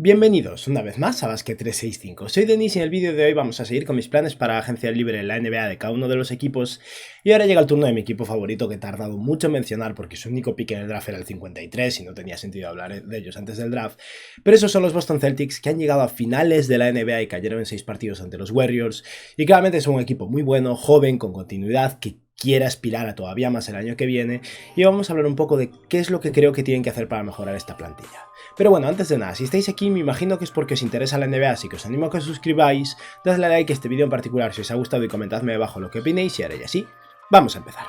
Bienvenidos una vez más a Basket 365. Soy Denis y en el vídeo de hoy vamos a seguir con mis planes para agencia libre en la NBA de cada uno de los equipos. Y ahora llega el turno de mi equipo favorito, que he tardado mucho en mencionar porque su único pick en el draft era el 53 y no tenía sentido hablar de ellos antes del draft. Pero esos son los Boston Celtics, que han llegado a finales de la NBA y cayeron en 6 partidos ante los Warriors. Y claramente son un equipo muy bueno, joven, con continuidad, que quiere aspirar a todavía más el año que viene, y vamos a hablar un poco de qué es lo que creo que tienen que hacer para mejorar esta plantilla. Pero bueno, antes de nada, si estáis aquí me imagino que es porque os interesa la NBA, así que os animo a que os suscribáis, dadle a like a este vídeo en particular si os ha gustado y comentadme abajo lo que opinéis y ahora ya sí, vamos a empezar.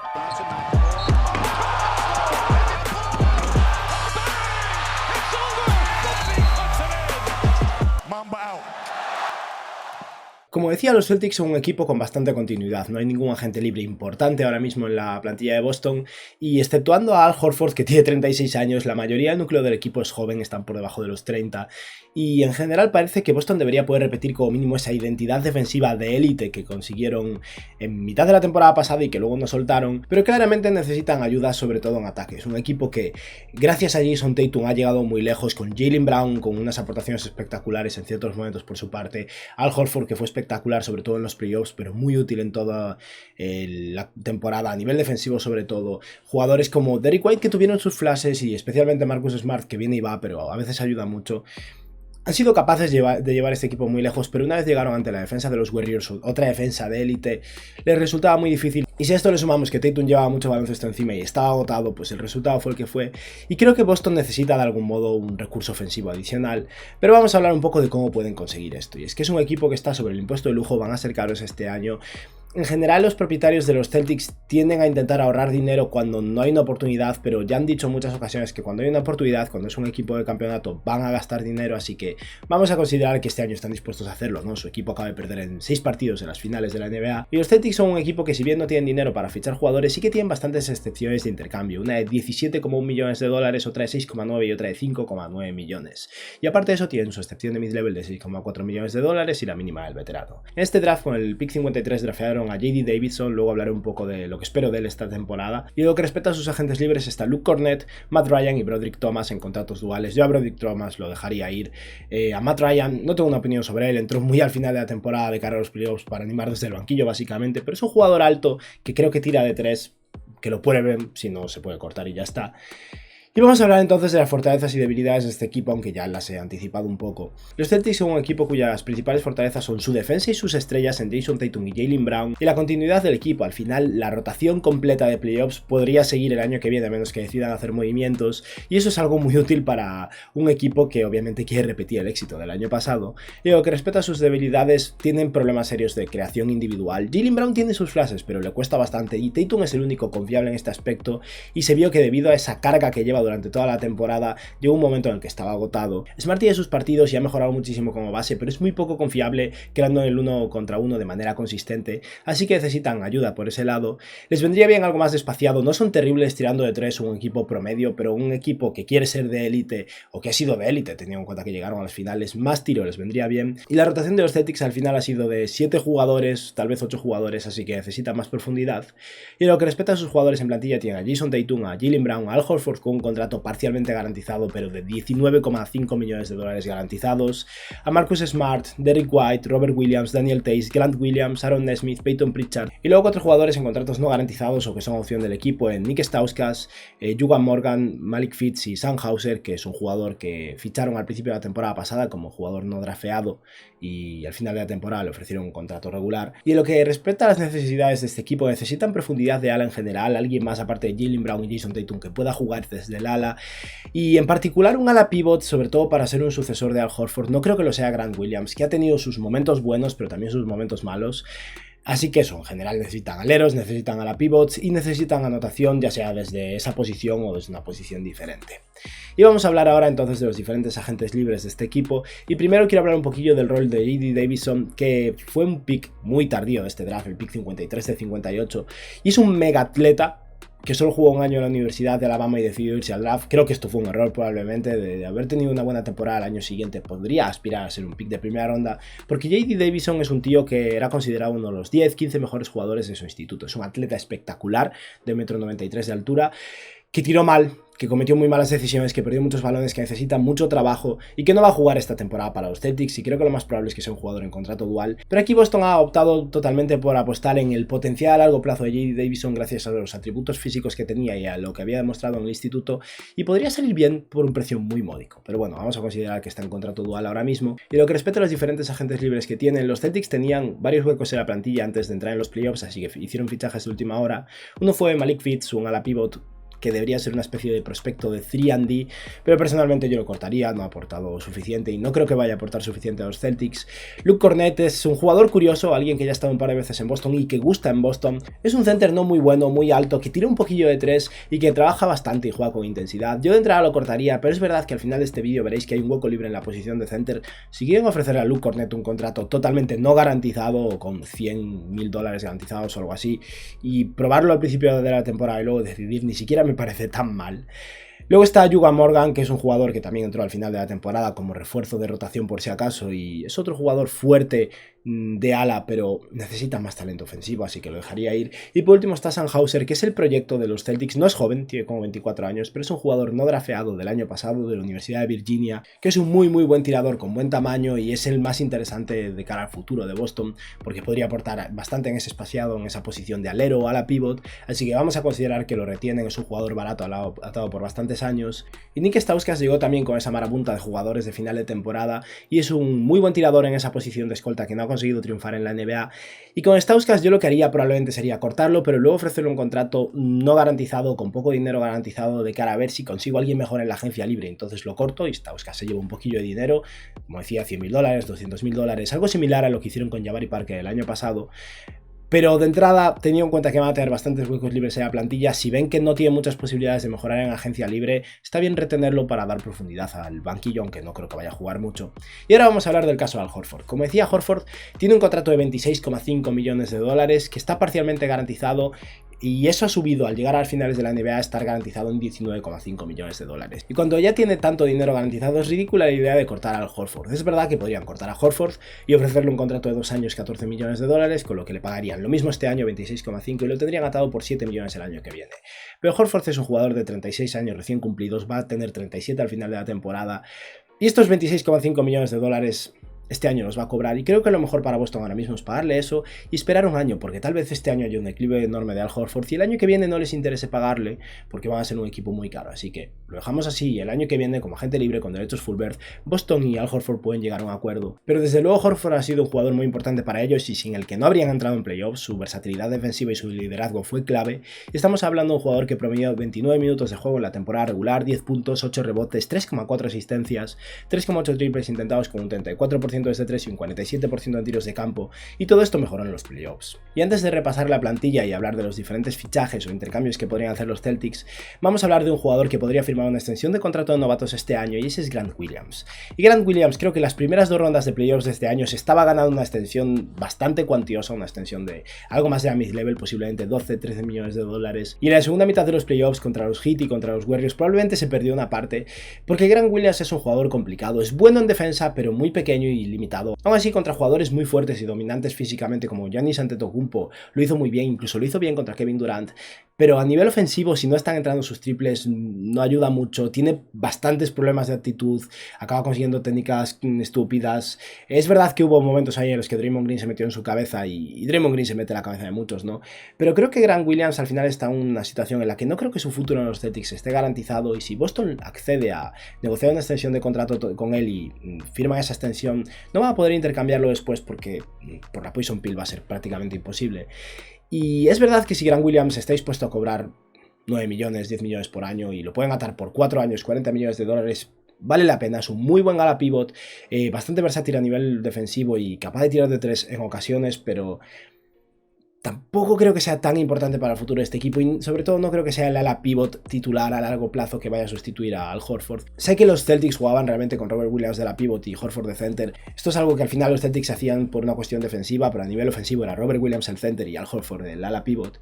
Como decía, los Celtics son un equipo con bastante continuidad, no hay ningún agente libre importante ahora mismo en la plantilla de Boston y exceptuando a Al Horford, que tiene 36 años, la mayoría del núcleo del equipo es joven, están por debajo de los 30 y en general parece que Boston debería poder repetir como mínimo esa identidad defensiva de élite que consiguieron en mitad de la temporada pasada y que luego no soltaron, pero claramente necesitan ayuda sobre todo en ataque. Es un equipo que gracias a Jason Tatum ha llegado muy lejos, con Jaylen Brown con unas aportaciones espectaculares en ciertos momentos por su parte, Al Horford que fue espectacular sobre todo en los playoffs pero muy útil en toda la temporada a nivel defensivo, sobre todo jugadores como Derrick White que tuvieron sus flashes y especialmente Marcus Smart, que viene y va pero a veces ayuda mucho. Han sido capaces de llevar este equipo muy lejos, pero una vez llegaron ante la defensa de los Warriors, otra defensa de élite, les resultaba muy difícil. Y si a esto le sumamos que Tatum llevaba mucho baloncesto encima y estaba agotado, pues el resultado fue el que fue. Y creo que Boston necesita de algún modo un recurso ofensivo adicional, pero vamos a hablar un poco de cómo pueden conseguir esto. Y es que es un equipo que está sobre el impuesto de lujo, van a ser caros este año. En general, los propietarios de los Celtics tienden a intentar ahorrar dinero cuando no hay una oportunidad, pero ya han dicho en muchas ocasiones que cuando hay una oportunidad, cuando es un equipo de campeonato, van a gastar dinero, así que vamos a considerar que este año están dispuestos a hacerlo, ¿no? Su equipo acaba de perder en 6 partidos en las finales de la NBA, y los Celtics son un equipo que, si bien no tienen dinero para fichar jugadores, sí que tienen bastantes excepciones de intercambio, una de 17,1 millones de dólares, otra de 6,9 y otra de 5,9 millones. Y aparte de eso, tienen su excepción de mid-level de 6,4 millones de dólares y la mínima del veterano. En este draft, con el pick 53, draftearon a J.D. Davidson, luego hablaré un poco de lo que espero de él esta temporada. Y lo que respecta a sus agentes libres está Luke Kornet, Matt Ryan y Broderick Thomas en contratos duales. Yo a Broderick Thomas lo dejaría ir. A Matt Ryan no tengo una opinión sobre él, entró muy al final de la temporada de cara a los playoffs para animar desde el banquillo básicamente, pero es un jugador alto que creo que tira de 3, que lo puede ver, si no se puede cortar y ya está. Y vamos a hablar entonces de las fortalezas y debilidades de este equipo, aunque ya las he anticipado un poco. Los Celtics son un equipo cuyas principales fortalezas son su defensa y sus estrellas en Jason Tatum y Jaylen Brown, y la continuidad del equipo. Al final, la rotación completa de playoffs podría seguir el año que viene, a menos que decidan hacer movimientos, y eso es algo muy útil para un equipo que obviamente quiere repetir el éxito del año pasado. Y lo que respecta a sus debilidades, tienen problemas serios de creación individual. Jaylen Brown tiene sus flashes, pero le cuesta bastante, y Tatum es el único confiable en este aspecto, y se vio que debido a esa carga que lleva durante toda la temporada, llegó un momento en el que estaba agotado. Smart tiene sus partidos y ha mejorado muchísimo como base, pero es muy poco confiable creando en el 1 contra 1 de manera consistente, así que necesitan ayuda por ese lado. Les vendría bien algo más despaciado, no son terribles tirando de 3 un equipo promedio, pero un equipo que quiere ser de élite, o que ha sido de élite, teniendo en cuenta que llegaron a las finales, más tiro les vendría bien. Y la rotación de los Celtics al final ha sido de 7 jugadores, tal vez 8 jugadores, así que necesita más profundidad. Y lo que respecta a sus jugadores en plantilla, tienen a Jason Tatum, a Jaylen Brown, a Al Horford con un contrato parcialmente garantizado, pero de 19,5 millones de dólares garantizados, a Marcus Smart, Derrick White, Robert Williams, Daniel Theis, Grant Williams, Aaron Nesmith, Peyton Pritchard, y luego 4 jugadores en contratos no garantizados o que son opción del equipo en Nick Stauskas, Juwan Morgan, Malik Fitz y Sam Hauser, que es un jugador que ficharon al principio de la temporada pasada como jugador no drafeado y al final de la temporada le ofrecieron un contrato regular. Y en lo que respecta a las necesidades de este equipo, necesitan profundidad de ala en general, alguien más aparte de Jaylen Brown y Jason Tatum que pueda jugar desde el ala, y en particular un ala pivot, sobre todo para ser un sucesor de Al Horford. No creo que lo sea Grant Williams, que ha tenido sus momentos buenos pero también sus momentos malos. Así que eso, en general necesitan aleros, necesitan ala pivots y necesitan anotación, ya sea desde esa posición o desde una posición diferente. Y vamos a hablar ahora entonces de los diferentes agentes libres de este equipo, y primero quiero hablar un poquillo del rol de J.D. Davidson, que fue un pick muy tardío de este draft, el pick 53 de 58, y es un mega atleta que solo jugó un año en la Universidad de Alabama y decidió irse al draft. Creo que esto fue un error probablemente, de haber tenido una buena temporada el año siguiente podría aspirar a ser un pick de primera ronda, porque J.D. Davidson es un tío que era considerado uno de los 10-15 mejores jugadores de su instituto. Es un atleta espectacular de 1,93 m de altura, que tiró mal, que cometió muy malas decisiones, que perdió muchos balones, que necesita mucho trabajo y que no va a jugar esta temporada para los Celtics, y creo que lo más probable es que sea un jugador en contrato dual. Pero aquí Boston ha optado totalmente por apostar en el potencial a largo plazo de J.D. Davison gracias a los atributos físicos que tenía y a lo que había demostrado en el instituto, y podría salir bien por un precio muy módico. Pero bueno, vamos a considerar que está en contrato dual ahora mismo. Y lo que respecta a los diferentes agentes libres que tienen, los Celtics tenían varios huecos en la plantilla antes de entrar en los playoffs, así que hicieron fichajes de última hora. Uno fue Malik Fitz, un ala pivot que debería ser una especie de prospecto de 3&D, pero personalmente yo lo cortaría, no ha aportado suficiente y no creo que vaya a aportar suficiente a los Celtics. Luke Kornet es un jugador curioso, alguien que ya ha estado un par de veces en Boston y que gusta en Boston. Es un center no muy bueno, muy alto, que tira un poquillo de 3 y que trabaja bastante y juega con intensidad. Yo de entrada lo cortaría, pero es verdad que al final de este vídeo veréis que hay un hueco libre en la posición de center. Si quieren ofrecerle a Luke Kornet un contrato totalmente no garantizado, o con $100,000 garantizados o algo así, y probarlo al principio de la temporada y luego decidir, ni siquiera me parece tan mal. Luego está Juwan Morgan, que es un jugador que también entró al final de la temporada como refuerzo de rotación por si acaso, y es otro jugador fuerte de ala, pero necesita más talento ofensivo, así que lo dejaría ir. Y por último está Sam Hauser, que es el proyecto de los Celtics. No es joven, tiene como 24 años, pero es un jugador no drafeado del año pasado de la Universidad de Virginia, que es un muy buen tirador con buen tamaño y es el más interesante de cara al futuro de Boston, porque podría aportar bastante en ese espaciado, en esa posición de alero o ala pivot, así que vamos a considerar que lo retienen. Es un jugador barato, atado por bastantes años. Y Nick Stauskas llegó también con esa marabunta de jugadores de final de temporada y es un muy buen tirador en esa posición de escolta que no ha conseguido triunfar en la NBA. Y con Stauskas yo lo que haría probablemente sería cortarlo, pero luego ofrecerle un contrato no garantizado, con poco dinero garantizado, de cara a ver si consigo a alguien mejor en la agencia libre. Entonces lo corto y Stauskas se lleva un poquillo de dinero, como decía, $100,000, $200,000, algo similar a lo que hicieron con Jabari Parker el año pasado. Pero de entrada, teniendo en cuenta que van a tener bastantes huecos libres en la plantilla, si ven que no tiene muchas posibilidades de mejorar en agencia libre, está bien retenerlo para dar profundidad al banquillo, aunque no creo que vaya a jugar mucho. Y ahora vamos a hablar del caso de Al Horford. Como decía, Horford tiene un contrato de $26,5 millones que está parcialmente garantizado, y eso ha subido al llegar a las finales de la NBA a estar garantizado en $19,5 millones. Y cuando ya tiene tanto dinero garantizado, es ridícula la idea de cortar al Horford. Es verdad que podrían cortar a Horford y ofrecerle un contrato de 2 años, $14 millones, con lo que le pagarían lo mismo este año, 26,5, y lo tendrían atado por 7 millones el año que viene. Pero Horford es un jugador de 36 años recién cumplidos, va a tener 37 al final de la temporada, y estos $26,5 millones este año los va a cobrar, y creo que lo mejor para Boston ahora mismo es pagarle eso y esperar un año, porque tal vez este año haya un declive enorme de Al Horford y el año que viene no les interese pagarle porque van a ser un equipo muy caro, así que lo dejamos así, y el año que viene como agente libre con derechos full birth, Boston y Al Horford pueden llegar a un acuerdo. Pero desde luego Horford ha sido un jugador muy importante para ellos y sin el que no habrían entrado en playoffs. Su versatilidad defensiva y su liderazgo fue clave, y estamos hablando de un jugador que promedió 29 minutos de juego en la temporada regular, 10 puntos, 8 rebotes, 3,4 asistencias, 3,8 triples intentados con un 34% desde 3 y un 47% en tiros de campo, y todo esto mejoró en los playoffs. Y antes de repasar la plantilla y hablar de los diferentes fichajes o intercambios que podrían hacer los Celtics, vamos a hablar de un jugador que podría firmar una extensión de contrato de novatos este año, y ese es Grant Williams. Y Grant Williams, creo que las primeras 2 rondas de playoffs de este año se estaba ganando una extensión bastante cuantiosa, una extensión de algo más de mid-level, posiblemente 12-13 millones de dólares, y en la segunda mitad de los playoffs contra los Heat y contra los Warriors probablemente se perdió una parte, porque Grant Williams es un jugador complicado, es bueno en defensa pero muy pequeño y limitado. Aún así, contra jugadores muy fuertes y dominantes físicamente como Giannis Antetokounmpo lo hizo muy bien, incluso lo hizo bien contra Kevin Durant, pero a nivel ofensivo, si no están entrando sus triples, no ayuda mucho, tiene bastantes problemas de actitud, acaba consiguiendo técnicas estúpidas. Es verdad que hubo momentos ahí en los que Draymond Green se metió en su cabeza, y Draymond Green se mete en la cabeza de muchos, ¿no? Pero creo que Grant Williams al final está en una situación en la que no creo que su futuro en los Celtics esté garantizado, y si Boston accede a negociar una extensión de contrato con él y firma esa extensión, no va a poder intercambiarlo después porque por la Poison Pill va a ser prácticamente imposible. Y es verdad que si Grant Williams está dispuesto a cobrar 9 millones, 10 millones por año y lo pueden atar por 4 años, $40 millones, vale la pena. Es un muy buen ala pivot, bastante versátil a nivel defensivo y capaz de tirar de 3 en ocasiones, pero tampoco creo que sea tan importante para el futuro de este equipo, y sobre todo no creo que sea el ala pivot titular a largo plazo que vaya a sustituir a Al Horford. Sé que los Celtics jugaban realmente con Robert Williams de la pivot y Horford de center. Esto es algo que al final los Celtics hacían por una cuestión defensiva, pero a nivel ofensivo era Robert Williams el center y Al Horford el ala pivot.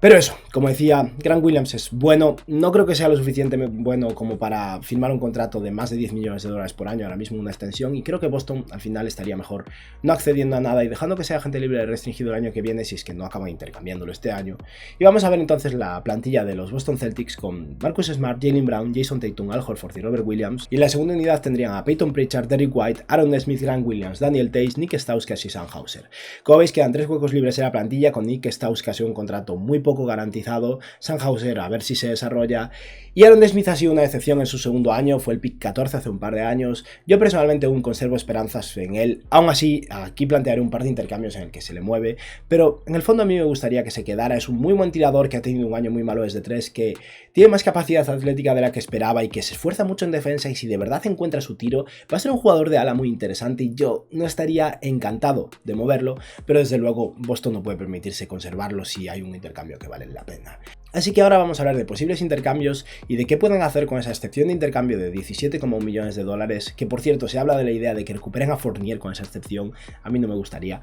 Pero eso, como decía, Grant Williams es bueno, no creo que sea lo suficientemente bueno como para firmar un contrato de más de 10 millones de dólares por año, ahora mismo una extensión, y creo que Boston al final estaría mejor no accediendo a nada y dejando que sea agente libre restringido el año que viene si es que no acaban intercambiándolo este año. Y vamos a ver entonces la plantilla de los Boston Celtics con Marcus Smart, Jaylen Brown, Jason Tatum, Al Horford y Robert Williams, y en la segunda unidad tendrían a Peyton Pritchard, Derrick White, Aaron Smith, Grant Williams, Daniel Theis, Nick Stauskas y Sam Hauser. Como veis quedan 3 huecos libres en la plantilla con Nick Stauskas y un contrato muy poco garantizado, Sam Hauser a ver si se desarrolla, y Aaron Smith ha sido una decepción en su segundo año, fue el pick 14 hace un par de años. Yo personalmente aún conservo esperanzas en él, aún así aquí plantearé un par de intercambios en el que se le mueve, pero en el fondo a mí me gustaría que se quedara. Es un muy buen tirador que ha tenido un año muy malo desde 3, que tiene más capacidad atlética de la que esperaba y que se esfuerza mucho en defensa, y si de verdad encuentra su tiro va a ser un jugador de ala muy interesante y yo no estaría encantado de moverlo, pero desde luego Boston no puede permitirse conservarlo si hay un intercambio que vale la pena. Así que ahora vamos a hablar de posibles intercambios y de qué pueden hacer con esa excepción de intercambio de 17,1 millones de dólares, que por cierto se habla de la idea de que recuperen a Fournier con esa excepción, a mí no me gustaría.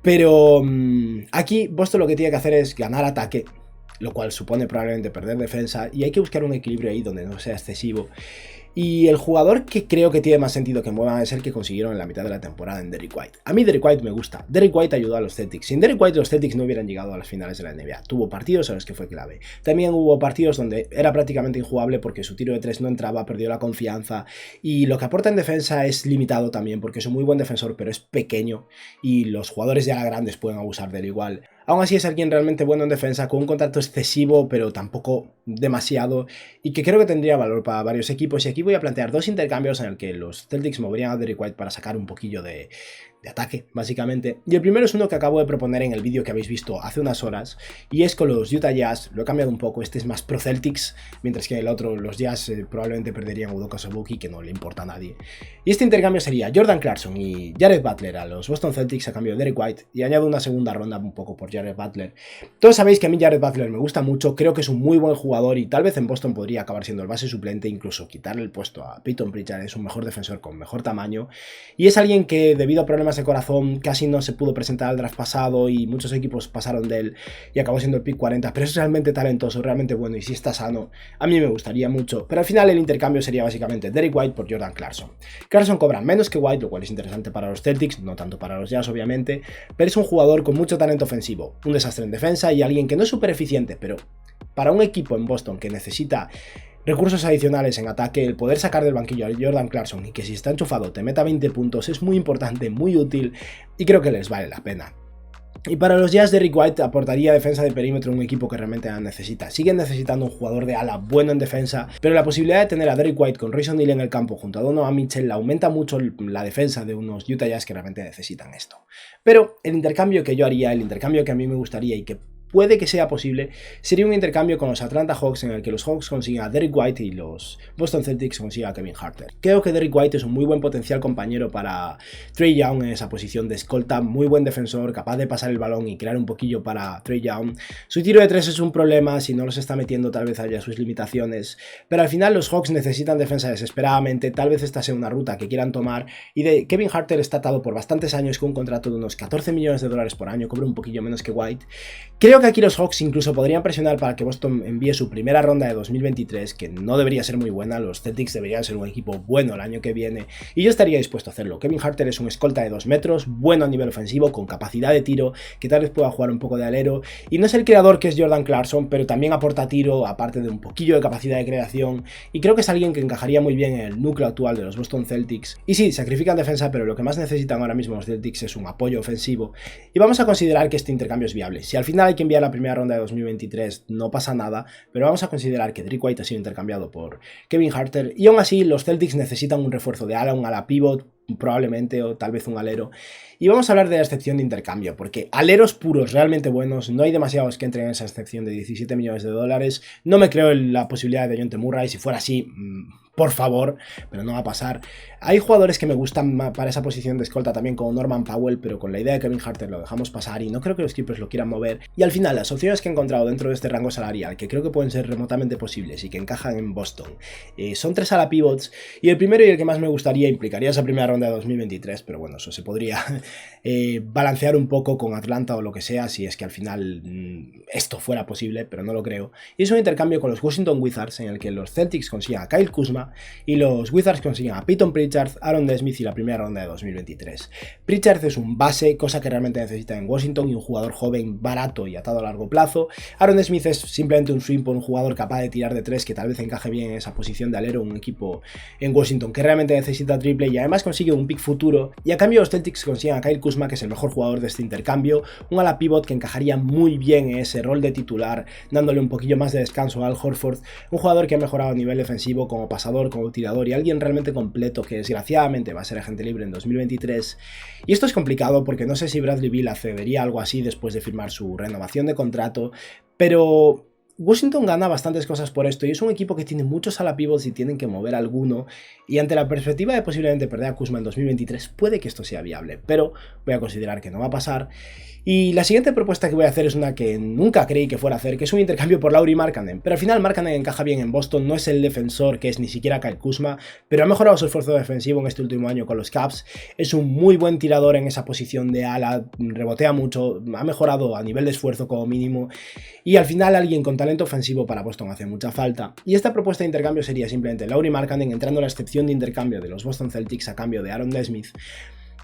Pero aquí Boston lo que tiene que hacer es ganar ataque, lo cual supone probablemente perder defensa, y hay que buscar un equilibrio ahí donde no sea excesivo. Y el jugador que creo que tiene más sentido que muevan es el que consiguieron en la mitad de la temporada en Derrick White. A mí Derrick White me gusta. Derrick White ayudó a los Celtics. Sin Derrick White los Celtics no hubieran llegado a las finales de la NBA. Tuvo partidos en los que fue clave. También hubo partidos donde era prácticamente injugable porque su tiro de 3 no entraba, perdió la confianza. Y lo que aporta en defensa es limitado también porque es un muy buen defensor, pero es pequeño. Y los jugadores ya grandes pueden abusar de él igual. Aún así es alguien realmente bueno en defensa, con un contrato excesivo, pero tampoco demasiado, y que creo que tendría valor para varios equipos. Y aquí voy a plantear 2 intercambios en el que los Celtics moverían a Derrick White para sacar un poquillo de ataque, básicamente. Y el primero es uno que acabo de proponer en el vídeo que habéis visto hace unas horas, y es con los Utah Jazz. Lo he cambiado un poco, este es más pro Celtics, mientras que el otro, los Jazz, probablemente perderían a Udoka Azubuike, que no le importa a nadie. Y este intercambio sería Jordan Clarkson y Jared Butler a los Boston Celtics a cambio de Derrick White, y añado una segunda ronda un poco por Jared Butler. Todos sabéis que a mí Jared Butler me gusta mucho, creo que es un muy buen jugador y tal vez en Boston podría acabar siendo el base suplente, incluso quitarle el puesto a Peyton Pritchard. Es un mejor defensor con mejor tamaño, y es alguien que debido a problemas de corazón casi no se pudo presentar al draft pasado y muchos equipos pasaron de él y acabó siendo el pick 40, pero es realmente talentoso, realmente bueno, y si está sano, a mí me gustaría mucho. Pero al final el intercambio sería básicamente Derrick White por Jordan Clarkson. Clarkson cobra menos que White, lo cual es interesante para los Celtics, no tanto para los Jazz obviamente, pero es un jugador con mucho talento ofensivo, un desastre en defensa y alguien que no es súper eficiente, pero para un equipo en Boston que necesita recursos adicionales en ataque, el poder sacar del banquillo a Jordan Clarkson y que si está enchufado te meta 20 puntos es muy importante, muy útil, y creo que les vale la pena. Y para los Jazz, Derrick White aportaría defensa de perímetro en un equipo que realmente la necesita. Siguen necesitando un jugador de ala bueno en defensa, pero la posibilidad de tener a Derrick White con Royce O'Neal en el campo junto a Donovan Mitchell aumenta mucho la defensa de unos Utah Jazz que realmente necesitan esto. Pero el intercambio que yo haría, el intercambio que a mí me gustaría y que puede que sea posible, sería un intercambio con los Atlanta Hawks en el que los Hawks consigan a Derrick White y los Boston Celtics consigan a Kevin Huerter. Creo que Derrick White es un muy buen potencial compañero para Trae Young en esa posición de escolta, muy buen defensor, capaz de pasar el balón y crear un poquillo para Trae Young. Su tiro de 3 es un problema, si no los está metiendo tal vez haya sus limitaciones, pero al final los Hawks necesitan defensa desesperadamente, tal vez esta sea una ruta que quieran tomar, y Kevin Huerter está atado por bastantes años con un contrato de unos 14 millones de dólares por año, cobra un poquillo menos que White. Creo que aquí los Hawks incluso podrían presionar para que Boston envíe su primera ronda de 2023, que no debería ser muy buena. Los Celtics deberían ser un equipo bueno el año que viene, y yo estaría dispuesto a hacerlo. Kevin Huerter es un escolta de 2 metros, bueno a nivel ofensivo, con capacidad de tiro, que tal vez pueda jugar un poco de alero, y no es el creador que es Jordan Clarkson, pero también aporta tiro, aparte de un poquillo de capacidad de creación, y creo que es alguien que encajaría muy bien en el núcleo actual de los Boston Celtics. Y sí, sacrifican defensa, pero lo que más necesitan ahora mismo los Celtics es un apoyo ofensivo, y vamos a considerar que este intercambio es viable. Si al final hay que enviar la primera ronda de 2023 no pasa nada, pero vamos a considerar que Derrick White ha sido intercambiado por Kevin Huerter, y aún así los Celtics necesitan un refuerzo de ala, un ala pivot probablemente, o tal vez un alero, y vamos a hablar de la excepción de intercambio, porque aleros puros realmente buenos no hay demasiados que entren en esa excepción de 17 millones de dólares. No me creo en la posibilidad de Dejounte Murray, si fuera así por favor, pero no va a pasar. Hay jugadores que me gustan para esa posición de escolta también, como Norman Powell, pero con la idea de Kevin Huerter lo dejamos pasar y no creo que los Clippers lo quieran mover. Y al final, las opciones que he encontrado dentro de este rango salarial, que creo que pueden ser remotamente posibles y que encajan en Boston, son 3 ala pivots, y el primero y el que más me gustaría implicaría esa primera ronda de 2023, pero bueno, eso se podría balancear un poco con Atlanta o lo que sea, si es que al final esto fuera posible, pero no lo creo. Y es un intercambio con los Washington Wizards, en el que los Celtics consiguen a Kyle Kuzma y los Wizards consiguen a Peyton Pritchard, Aaron Nesmith y la primera ronda de 2023. Pritchard es un base, cosa que realmente necesitan en Washington, y un jugador joven, barato y atado a largo plazo. Aaron Smith es simplemente un swing por un jugador capaz de tirar de 3 que tal vez encaje bien en esa posición de alero, un equipo en Washington que realmente necesita triple y además consigue un pick futuro. Y a cambio los Celtics consiguen a Kyle Kuzma, que es el mejor jugador de este intercambio, un ala pivot que encajaría muy bien en ese rol de titular, dándole un poquillo más de descanso a Al Horford, un jugador que ha mejorado a nivel defensivo como pasador, como tirador y alguien realmente completo que desgraciadamente va a ser agente libre en 2023. Y esto es complicado porque no sé si Bradley Beal accedería a algo así después de firmar su renovación de contrato, pero Washington gana bastantes cosas por esto y es un equipo que tiene muchos ala pivots y tienen que mover alguno, y ante la perspectiva de posiblemente perder a Kuzma en 2023 puede que esto sea viable, pero voy a considerar que no va a pasar. Y la siguiente propuesta que voy a hacer es una que nunca creí que fuera a hacer, que es un intercambio por Lauri Markkanen, pero al final Markkanen encaja bien en Boston, no es el defensor que es ni siquiera Kyle Kuzma, pero ha mejorado su esfuerzo defensivo en este último año con los Cavs, es un muy buen tirador en esa posición de ala, rebotea mucho, ha mejorado a nivel de esfuerzo como mínimo, y al final alguien con talento ofensivo para Boston hace mucha falta. Y esta propuesta de intercambio sería simplemente Lauri Markkanen entrando a la excepción de intercambio de los Boston Celtics a cambio de Aaron Nesmith.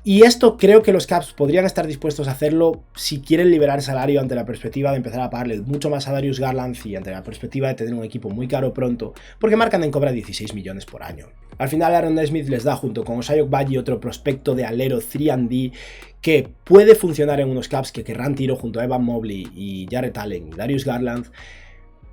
Y esto creo que los Cavs podrían estar dispuestos a hacerlo si quieren liberar salario ante la perspectiva de empezar a pagarle mucho más a Darius Garland y ante la perspectiva de tener un equipo muy caro pronto, porque Markkanen cobra 16 millones por año. Al final Aaron Nesmith les da, junto con Osai Ogbaji, otro prospecto de alero 3&D que puede funcionar en unos Cavs que querrán tiro junto a Evan Mobley y Jarrett Allen y Darius Garland.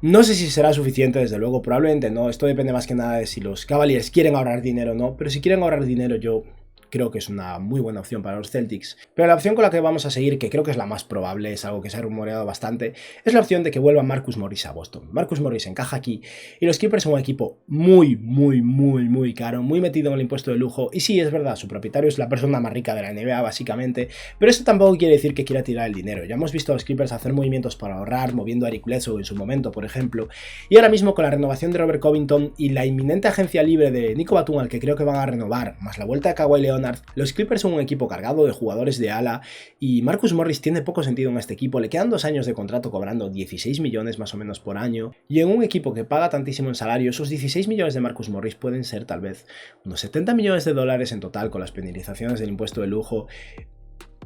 No sé si será suficiente, desde luego, probablemente no, esto depende más que nada de si los Cavaliers quieren ahorrar dinero o no, pero si quieren ahorrar dinero yo creo que es una muy buena opción para los Celtics. Pero la opción con la que vamos a seguir, que creo que es la más probable, es algo que se ha rumoreado bastante, es la opción de que vuelva Marcus Morris a Boston. Marcus Morris encaja aquí y los Clippers son un equipo muy caro, muy metido en el impuesto de lujo, y sí, es verdad, su propietario es la persona más rica de la NBA básicamente, pero eso tampoco quiere decir que quiera tirar el dinero. Ya hemos visto a los Clippers hacer movimientos para ahorrar, moviendo a Eric Bledsoe en su momento, por ejemplo, y ahora mismo con la renovación de Robert Covington y la inminente agencia libre de Nico Batum, al que creo que van a renovar, más la vuelta de Kawhi Leonard, los Clippers son un equipo cargado de jugadores de ala y Marcus Morris tiene poco sentido en este equipo. Le quedan 2 años de contrato cobrando 16 millones más o menos por año, y en un equipo que paga tantísimo en salario, esos 16 millones de Marcus Morris pueden ser tal vez unos 70 millones de dólares en total con las penalizaciones del impuesto de lujo.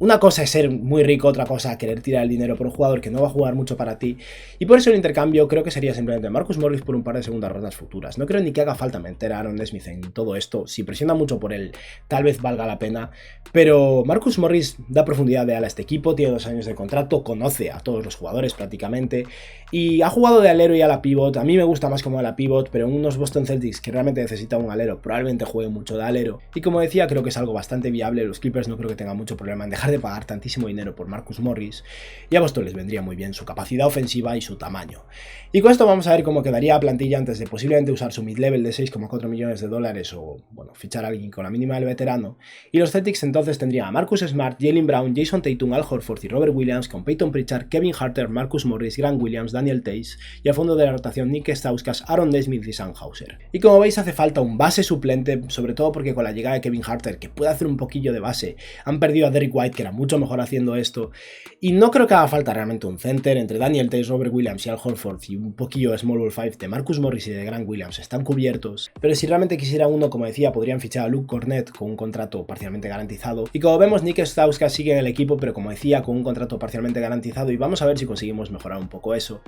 Una cosa es ser muy rico, otra cosa querer tirar el dinero por un jugador que no va a jugar mucho para ti, y por eso el intercambio creo que sería simplemente Marcus Morris por un par de segundas rondas futuras. No creo ni que haga falta meter a Aaron Nesmith en todo esto, si presiona mucho por él tal vez valga la pena, pero Marcus Morris da profundidad de ala a este equipo, tiene 2 años de contrato, conoce a todos los jugadores prácticamente, y ha jugado de alero y ala pivot. A mí me gusta más como ala pivot, pero en unos Boston Celtics que realmente necesitan un alero probablemente juegue mucho de alero, y como decía creo que es algo bastante viable. Los Clippers no creo que tengan mucho problema en dejar de pagar tantísimo dinero por Marcus Morris, y a Boston les vendría muy bien su capacidad ofensiva y su tamaño. Y con esto vamos a ver cómo quedaría la plantilla antes de posiblemente usar su mid-level de 6,4 millones de dólares o, bueno, fichar a alguien con la mínima del veterano. Y los Celtics entonces tendrían a Marcus Smart, Jaylen Brown, Jason Tatum, Al Horford y Robert Williams, con Peyton Pritchard, Kevin Huerter, Marcus Morris, Grant Williams, Daniel Theis, y al fondo de la rotación Nick Stauskas, Aaron Nesmith y Sam Hauser. Y como veis hace falta un base suplente, sobre todo porque con la llegada de Kevin Huerter, que puede hacer un poquillo de base, han perdido a Derrick White, que era mucho mejor haciendo esto, y no creo que haga falta realmente un center. Entre Daniel Theis, Robert Williams y Al Horford y un poquillo de Small Ball 5 de Marcus Morris y de Grant Williams están cubiertos, pero si realmente quisiera uno, como decía, podrían fichar a Luke Cornett con un contrato parcialmente garantizado, y como vemos Nick Stauskas sigue en el equipo, pero como decía, con un contrato parcialmente garantizado, y vamos a ver si conseguimos mejorar un poco eso.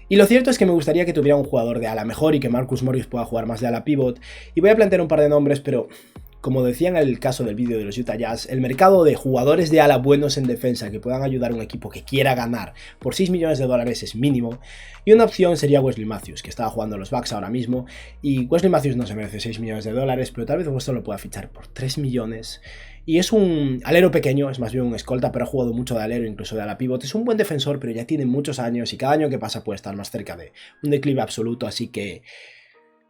Y lo cierto es que me gustaría que tuviera un jugador de ala mejor y que Marcus Morris pueda jugar más de ala pivot, y voy a plantear un par de nombres, pero como decía en el caso del vídeo de los Utah Jazz, el mercado de jugadores de ala buenos en defensa que puedan ayudar a un equipo que quiera ganar por 6 millones de dólares es mínimo, y una opción sería Wesley Matthews, que estaba jugando a los Bucks ahora mismo, y Wesley Matthews no se merece 6 millones de dólares, pero tal vez Boston lo pueda fichar por 3 millones, y es un alero pequeño, es más bien un escolta, pero ha jugado mucho de alero, incluso de ala pivot, es un buen defensor, pero ya tiene muchos años, y cada año que pasa puede estar más cerca de un declive absoluto, así que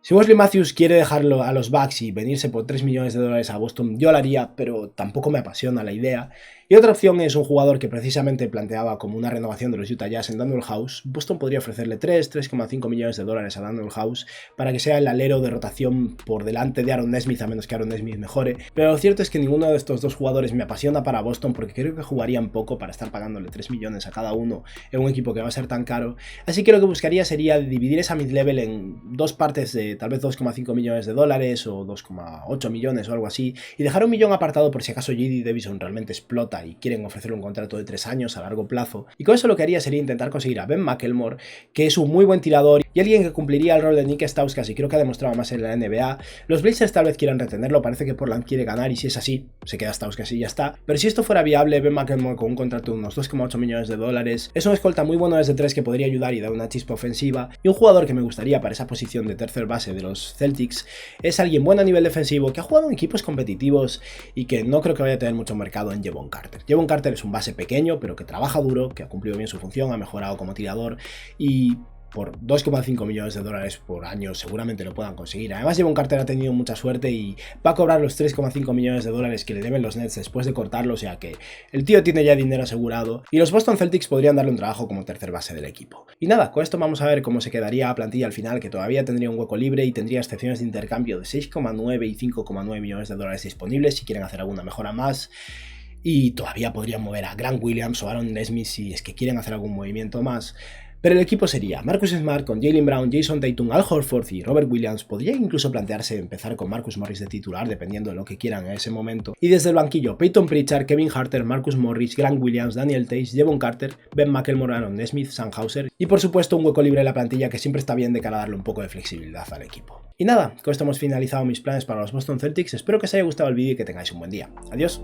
Si Wesley Matthews quiere dejarlo a los Bucks y venirse por 3 millones de dólares a Boston, yo lo haría, pero tampoco me apasiona la idea. Y otra opción es un jugador que precisamente planteaba como una renovación de los Utah Jazz en Danuel House. Boston podría ofrecerle 3,5 millones de dólares a Danuel House para que sea el alero de rotación por delante de Aaron Nesmith, a menos que Aaron Nesmith mejore. Pero lo cierto es que ninguno de estos dos jugadores me apasiona para Boston porque creo que jugarían poco para estar pagándole 3 millones a cada uno en un equipo que va a ser tan caro. Así que lo que buscaría sería dividir esa mid-level en dos partes de tal vez 2,5 millones de dólares o 2,8 millones o algo así, y dejar 1 millón apartado por si acaso J.D. Davison realmente explota y quieren ofrecerle un contrato de 3 años a largo plazo. Y con eso lo que haría sería intentar conseguir a Ben McLemore, que es un muy buen tirador y alguien que cumpliría el rol de Nick Stauskas y creo que ha demostrado más en la NBA. Los Blazers tal vez quieran retenerlo, parece que Portland quiere ganar y si es así, se queda Stauskas y ya está. Pero si esto fuera viable, Ben McLemore con un contrato de unos 2,8 millones de dólares, es un escolta muy bueno desde 3 que podría ayudar y dar una chispa ofensiva, y un jugador que me gustaría para esa posición de tercer base de los Celtics es alguien bueno a nivel defensivo, que ha jugado en equipos competitivos y que no creo que vaya a tener mucho mercado en Jevon Carter. Jevon Carter es un base pequeño, pero que trabaja duro, que ha cumplido bien su función, ha mejorado como tirador y por 2,5 millones de dólares por año seguramente lo puedan conseguir. Además, Jevon Carter ha tenido mucha suerte y va a cobrar los 3,5 millones de dólares que le deben los Nets después de cortarlo, o sea que el tío tiene ya dinero asegurado y los Boston Celtics podrían darle un trabajo como tercer base del equipo. Y nada, con esto vamos a ver cómo se quedaría la plantilla al final, que todavía tendría un hueco libre y tendría excepciones de intercambio de 6,9 y 5,9 millones de dólares disponibles si quieren hacer alguna mejora más. Y todavía podrían mover a Grant Williams o Aaron Nesmith si es que quieren hacer algún movimiento más. Pero el equipo sería Marcus Smart con Jaylen Brown, Jason Tatum, Al Horford y Robert Williams. Podría incluso plantearse empezar con Marcus Morris de titular, dependiendo de lo que quieran en ese momento. Y desde el banquillo, Peyton Pritchard, Kevin Huerter, Marcus Morris, Grant Williams, Daniel Theis, Jevon Carter, Ben McLemore, Aaron Nesmith, Sam Hauser. Y por supuesto un hueco libre en la plantilla que siempre está bien de cara a darle un poco de flexibilidad al equipo. Y nada, con esto hemos finalizado mis planes para los Boston Celtics. Espero que os haya gustado el vídeo y que tengáis un buen día. Adiós.